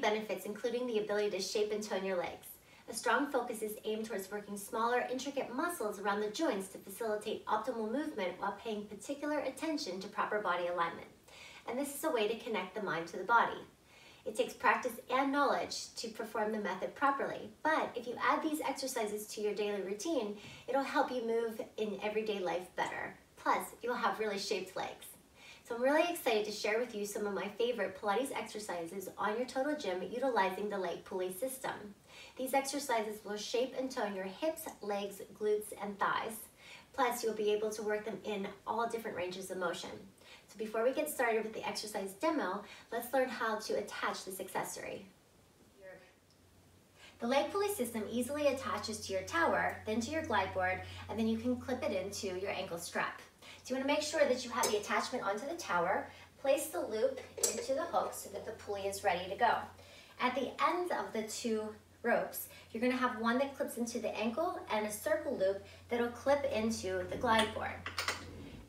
benefits, including the ability to shape and tone your legs. A strong focus is aimed towards working smaller, intricate muscles around the joints to facilitate optimal movement while paying particular attention to proper body alignment. And this is a way to connect the mind to the body. It takes practice and knowledge to perform the method properly, but if you add these exercises to your daily routine, it'll help you move in everyday life better. Plus, you'll have really shaped legs. So I'm really excited to share with you some of my favorite Pilates exercises on your total gym utilizing the leg pulley system. These exercises will shape and tone your hips, legs, glutes, and thighs. Plus, you'll be able to work them in all different ranges of motion. So before we get started with the exercise demo, let's learn how to attach this accessory. The leg pulley system easily attaches to your tower, then to your glide board, and then you can clip it into your ankle strap. So you want to make sure that you have the attachment onto the tower, place the loop into the hook so that the pulley is ready to go. At the end of the two ropes, you're going to have one that clips into the ankle and a circle loop that'll clip into the glide board.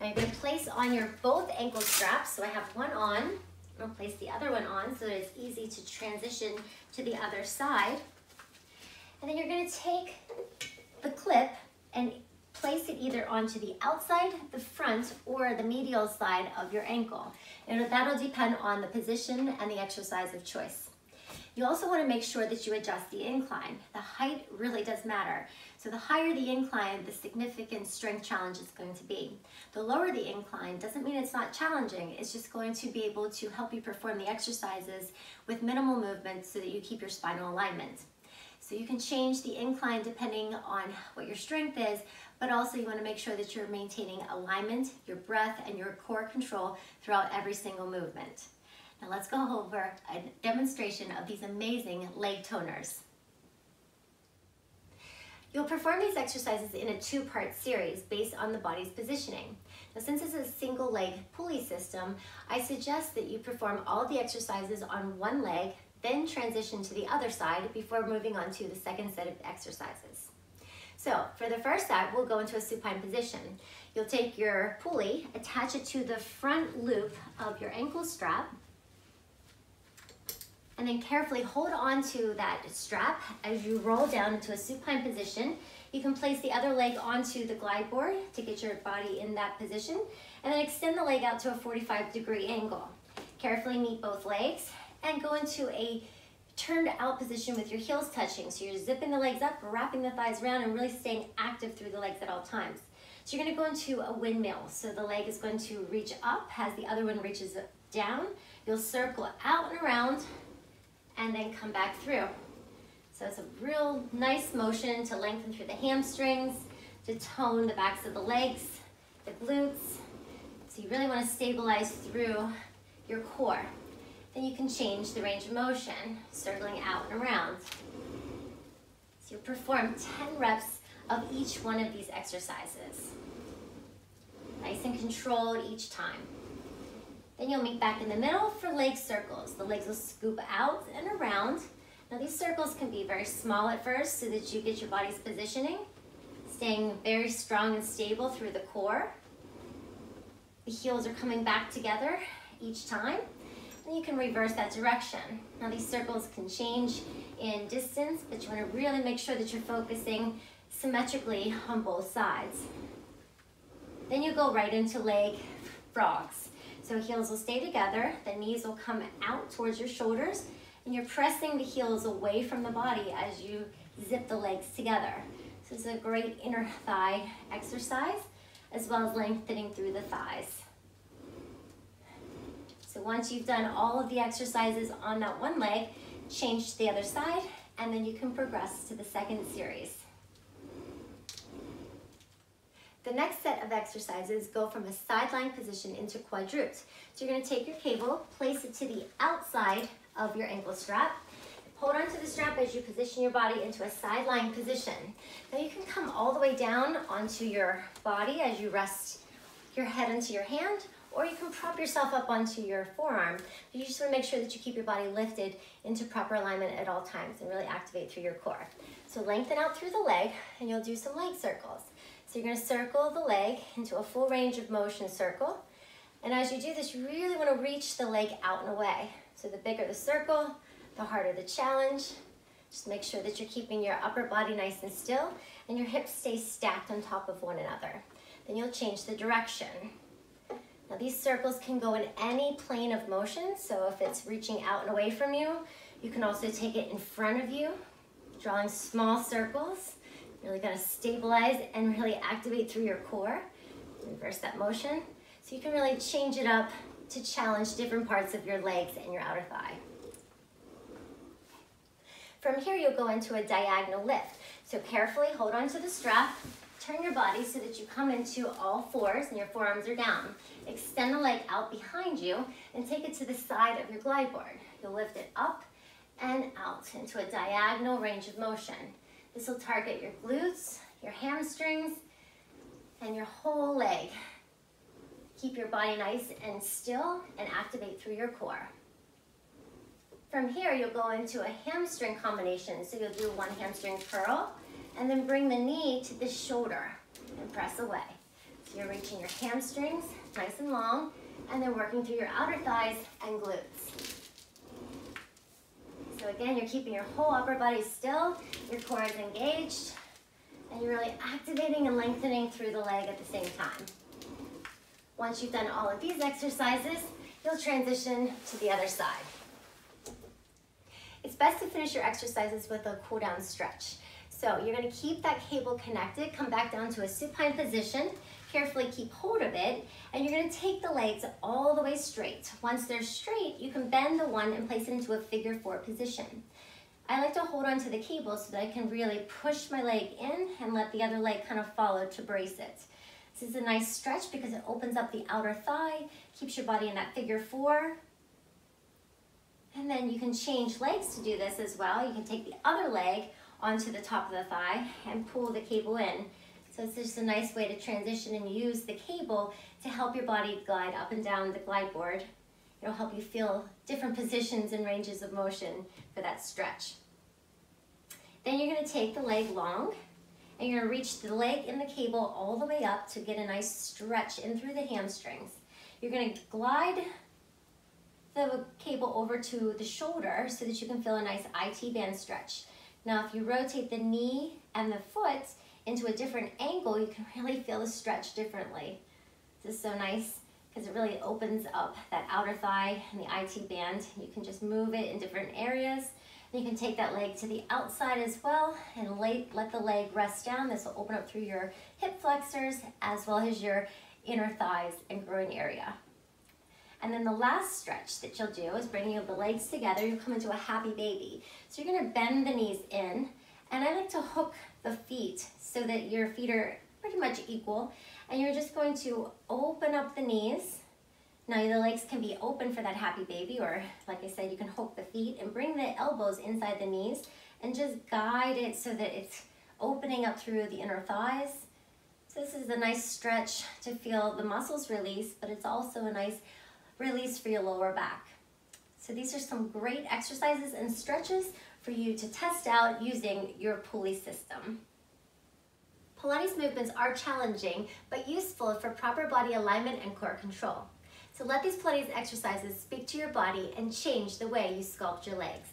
Now you're going to place on your both ankle straps, so I have one on, I'll place the other one on so that it's easy to transition to the other side. And then you're going to take the clip and place it either onto the outside, the front, or the medial side of your ankle. And that'll depend on the position and the exercise of choice. You also want to make sure that you adjust the incline. The height really does matter. So the higher the incline, the significant strength challenge is going to be. The lower the incline doesn't mean it's not challenging. It's just going to be able to help you perform the exercises with minimal movement so that you keep your spinal alignment. So you can change the incline depending on what your strength is, but also you want to make sure that you're maintaining alignment, your breath, and your core control throughout every single movement. Now let's go over a demonstration of these amazing leg toners. You'll perform these exercises in a two-part series based on the body's positioning. Now, since this is a single leg pulley system, I suggest that you perform all of the exercises on one leg, then transition to the other side before moving on to the second set of exercises. So for the first set, we'll go into a supine position. You'll take your pulley, attach it to the front loop of your ankle strap, and then carefully hold on to that strap as you roll down into a supine position. You can place the other leg onto the glide board to get your body in that position, and then extend the leg out to a 45-degree angle. Carefully meet both legs and go into a turned out position with your heels touching. So you're zipping the legs up, wrapping the thighs around, and really staying active through the legs at all times. So you're going to go into a windmill. So the leg is going to reach up as the other one reaches down. You'll circle out and around and then come back through. So it's a real nice motion to lengthen through the hamstrings, to tone the backs of the legs, the glutes. So you really want to stabilize through your core. Then you can change the range of motion, circling out and around. So you'll perform 10 reps of each one of these exercises. Nice and controlled each time. Then you'll meet back in the middle for leg circles. The legs will scoop out and around. Now these circles can be very small at first so that you get your body's positioning, staying very strong and stable through the core. The heels are coming back together each time. And you can reverse that direction. Now these circles can change in distance, but you want to really make sure that you're focusing symmetrically on both sides. Then you go right into leg frogs. So heels will stay together, the knees will come out towards your shoulders, and you're pressing the heels away from the body as you zip the legs together. So this is a great inner thigh exercise, as well as lengthening through the thighs. So once you've done all of the exercises on that one leg, change to the other side, and then you can progress to the second series. The next set of exercises go from a sideline position into quadruped. So you're going to take your cable, place it to the outside of your ankle strap, hold onto the strap as you position your body into a sideline position. Now you can come all the way down onto your body as you rest your head into your hand, or you can prop yourself up onto your forearm. You just want to make sure that you keep your body lifted into proper alignment at all times and really activate through your core. So lengthen out through the leg, and you'll do some leg circles. So you're going to circle the leg into a full range of motion circle. And as you do this, you really want to reach the leg out and away. So the bigger the circle, the harder the challenge. Just make sure that you're keeping your upper body nice and still and your hips stay stacked on top of one another. Then you'll change the direction. Now these circles can go in any plane of motion, so if it's reaching out and away from you, you can also take it in front of you, drawing small circles. Really gonna stabilize and really activate through your core. Reverse that motion. So you can really change it up to challenge different parts of your legs and your outer thigh. From here, you'll go into a diagonal lift. So carefully hold on to the strap, turn your body so that you come into all fours and your forearms are down. Extend the leg out behind you and take it to the side of your glide board. You'll lift it up and out into a diagonal range of motion. This will target your glutes, your hamstrings, and your whole leg. Keep your body nice and still and activate through your core. From here, you'll go into a hamstring combination. So you'll do one hamstring curl and then bring the knee to the shoulder and press away. So you're reaching your hamstrings nice and long and then working through your outer thighs and glutes. So again, you're keeping your whole upper body still, your core is engaged, and you're really activating and lengthening through the leg at the same time. Once you've done all of these exercises, you'll transition to the other side. It's best to finish your exercises with a cool down stretch. So you're gonna keep that cable connected, come back down to a supine position, carefully keep hold of it, and you're gonna take the legs all the way straight. Once they're straight, you can bend the one and place it into a figure 4 position. I like to hold on to the cable so that I can really push my leg in and let the other leg kind of follow to brace it. This is a nice stretch because it opens up the outer thigh, keeps your body in that figure 4. And then you can change legs to do this as well. You can take the other leg onto the top of the thigh and pull the cable in. So it's just a nice way to transition and use the cable to help your body glide up and down the glide board. It'll help you feel different positions and ranges of motion for that stretch. Then you're gonna take the leg long and you're gonna reach the leg in the cable all the way up to get a nice stretch in through the hamstrings. You're gonna glide the cable over to the shoulder so that you can feel a nice IT band stretch. Now, if you rotate the knee and the foot into a different angle, you can really feel the stretch differently. This is so nice because it really opens up that outer thigh and the IT band. You can just move it in different areas. And you can take that leg to the outside as well and let the leg rest down. This will open up through your hip flexors as well as your inner thighs and groin area. And then the last stretch that you'll do is bringing the legs together. You'll come into a happy baby. So you're gonna bend the knees in, and I like to hook the feet so that your feet are pretty much equal. And you're just going to open up the knees. Now the legs can be open for that happy baby, or like I said, you can hook the feet and bring the elbows inside the knees and just guide it so that it's opening up through the inner thighs. So this is a nice stretch to feel the muscles release, but it's also a nice release for your lower back. So these are some great exercises and stretches for you to test out using your Pulley system. Pilates movements are challenging, but useful for proper body alignment and core control. So let these Pilates exercises speak to your body and change the way you sculpt your legs.